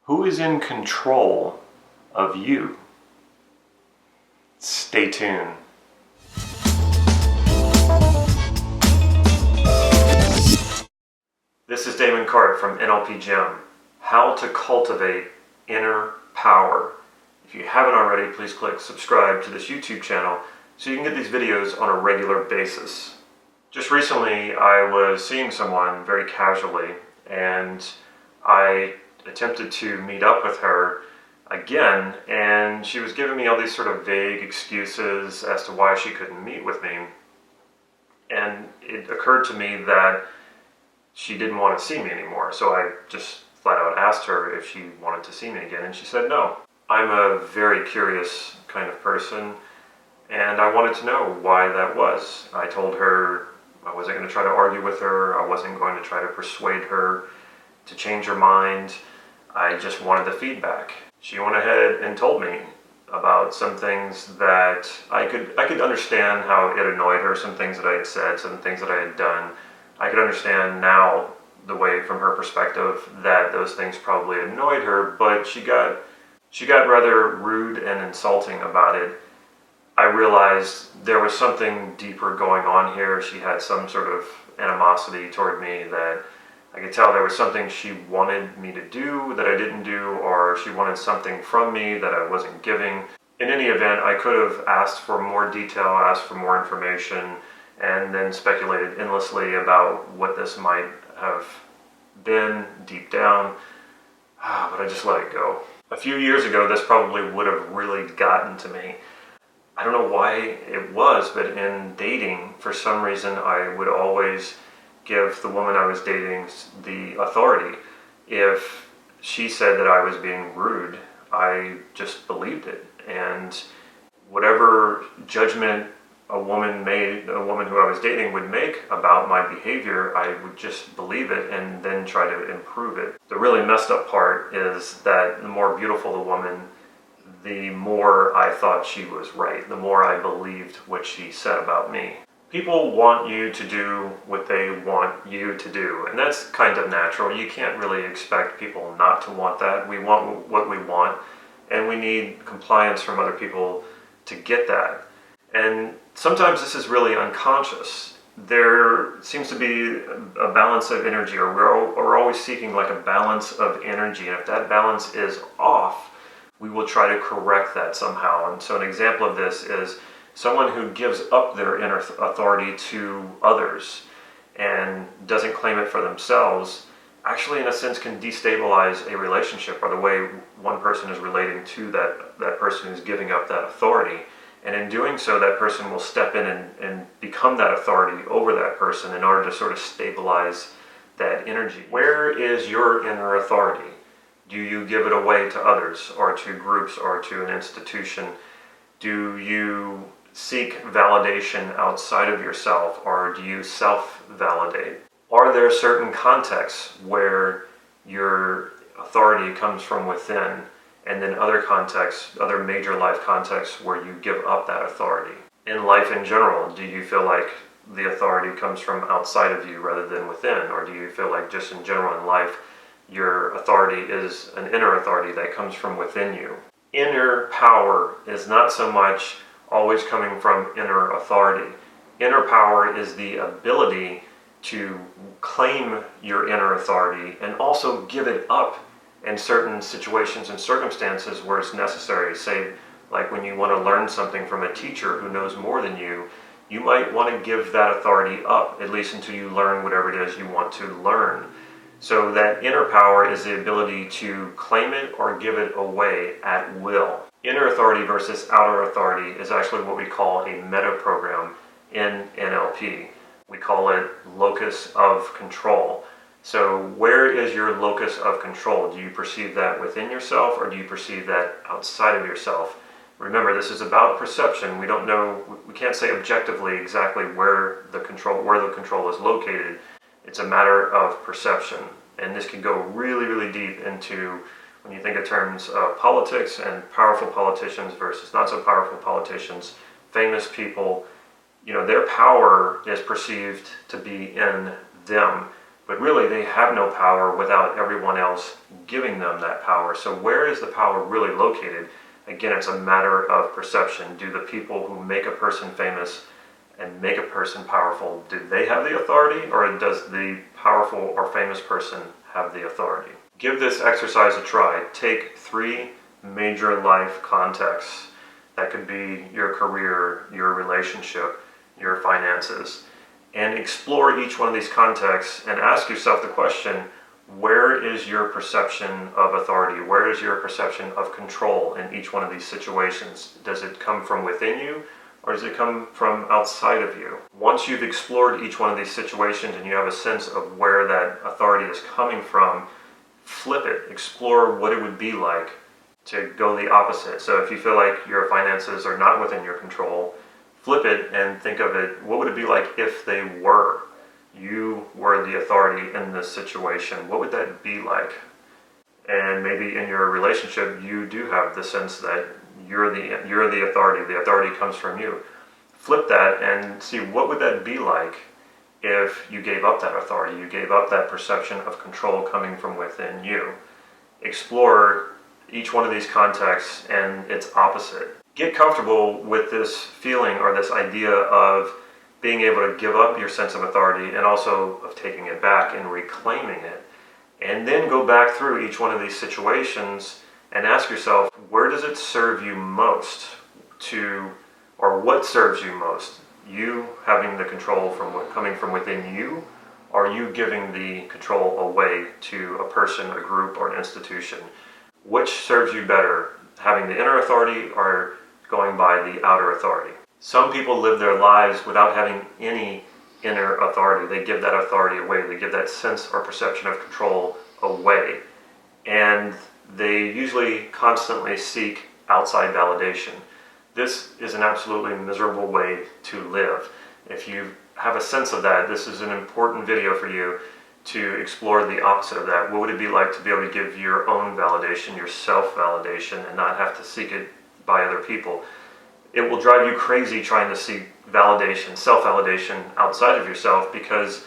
Who is in control of you? Stay tuned. This is Damon Cart from NLP Gym. How to cultivate inner power. If you haven't already, please click subscribe to this YouTube channel so you can get these videos on a regular basis. Just recently, I was seeing someone very casually, and I attempted to meet up with her again, and she was giving me all these sort of vague excuses as to why she couldn't meet with me. And it occurred to me that she didn't want to see me anymore, so I just flat out asked her if she wanted to see me again, and she said no. I'm a very curious kind of person, and I wanted to know why that was. I told her I wasn't going to try to argue with her, I wasn't going to try to persuade her to change her mind. I just wanted the feedback. She went ahead and told me about some things that I could understand how it annoyed her, some things that I had said, some things that I had done. I could understand now, the way from her perspective, that those things probably annoyed her, but she got rather rude and insulting about it. I realized there was something deeper going on here. She had some sort of animosity toward me that I could tell there was something she wanted me to do that I didn't do, or she wanted something from me that I wasn't giving. In any event, I could have asked for more detail, asked for more information, and then speculated endlessly about what this might have been deep down, but I just let it go. A few years ago, this probably would have really gotten to me. I don't know why it was, but in dating, for some reason, I would always give the woman I was dating the authority. If she said that I was being rude, I just believed it. And whatever judgment a woman who I was dating would make about my behavior, I would just believe it and then try to improve it. The really messed up part is that the more beautiful the woman, the more I thought she was right, the more I believed what she said about me. People want you to do what they want you to do, and that's kind of natural. You can't really expect people not to want that. We want what we want, and we need compliance from other people to get that. And sometimes this is really unconscious. There seems to be a balance of energy, or we're always seeking like a balance of energy, and if that balance is off, we will try to correct that somehow. And so an example of this is someone who gives up their inner authority to others and doesn't claim it for themselves actually, in a sense, can destabilize a relationship, or the way one person is relating to that person who's giving up that authority. And in doing so, that person will step in and become that authority over that person in order to sort of stabilize that energy. Where is your inner authority? Do you give it away to others, or to groups, or to an institution? Do you seek validation outside of yourself, or do you self-validate? Are there certain contexts where your authority comes from within, and then other contexts, other major life contexts, where you give up that authority? In life in general, do you feel like the authority comes from outside of you rather than within? Or do you feel like just in general in life, your authority is an inner authority that comes from within you? Inner power is not so much always coming from inner authority. Inner power is the ability to claim your inner authority and also give it up in certain situations and circumstances where it's necessary. Say, like when you want to learn something from a teacher who knows more than you, you might want to give that authority up, at least until you learn whatever it is you want to learn. So that inner power is the ability to claim it or give it away at will. Inner authority versus outer authority is actually what we call a meta program in NLP. We call it locus of control. So where is your locus of control? Do you perceive that within yourself, or do you perceive that outside of yourself? Remember, this is about perception. We don't know, we can't say objectively exactly where the control is located. It's a matter of perception. And this can go really, really deep into, when you think in terms of politics and powerful politicians versus not so powerful politicians, famous people, their power is perceived to be in them. but really they have no power without everyone else giving them that power. So where is the power really located? Again, it's a matter of perception. Do the people who make a person famous and make a person powerful, do they have the authority, or does the powerful or famous person have the authority? Give this exercise a try. Take 3 major life contexts. That could be your career, your relationship, your finances, and explore each one of these contexts and ask yourself the question, where is your perception of authority? Where is your perception of control in each one of these situations? Does it come from within you, or does it come from outside of you? Once you've explored each one of these situations and you have a sense of where that authority is coming from, flip it. Explore what it would be like to go the opposite. So if you feel like your finances are not within your control, flip it and think of it, what would it be like if they were? You were the authority in this situation. What would that be like? And maybe in your relationship, you do have the sense that you're the authority. The authority comes from you. Flip that and see, what would that be like if you gave up that authority, you gave up that perception of control coming from within you. Explore each one of these contexts and its opposite. Get comfortable with this feeling or this idea of being able to give up your sense of authority and also of taking it back and reclaiming it. And then go back through each one of these situations and ask yourself, where does it serve you most or what serves you most? You having the control from what coming from within you, or you giving the control away to a person, a group, or an institution? Which serves you better, having the inner authority or going by the outer authority? Some people live their lives without having any inner authority. They give that authority away. They give that sense or perception of control away. And they usually constantly seek outside validation. This is an absolutely miserable way to live. If you have a sense of that, this is an important video for you to explore the opposite of that. What would it be like to be able to give your own validation, your self-validation, and not have to seek it by other people? It will drive you crazy trying to seek validation, self-validation outside of yourself, because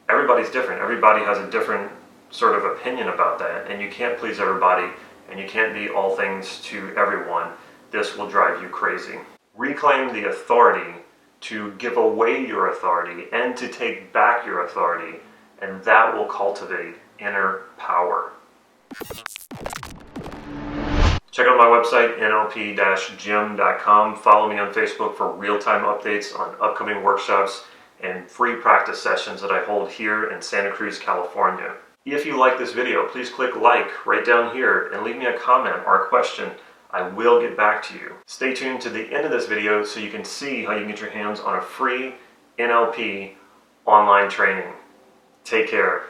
everybody's different. Everybody has a different sort of opinion about that, and you can't please everybody, and you can't be all things to everyone. This will drive you crazy. Reclaim the authority to give away your authority and to take back your authority, and that will cultivate inner power. Check out my website, nlp-gym.com. Follow me on Facebook for real-time updates on upcoming workshops and free practice sessions that I hold here in Santa Cruz, California. If you like this video, please click like right down here and leave me a comment or a question. I will get back to you. Stay tuned to the end of this video so you can see how you can get your hands on a free NLP online training. Take care.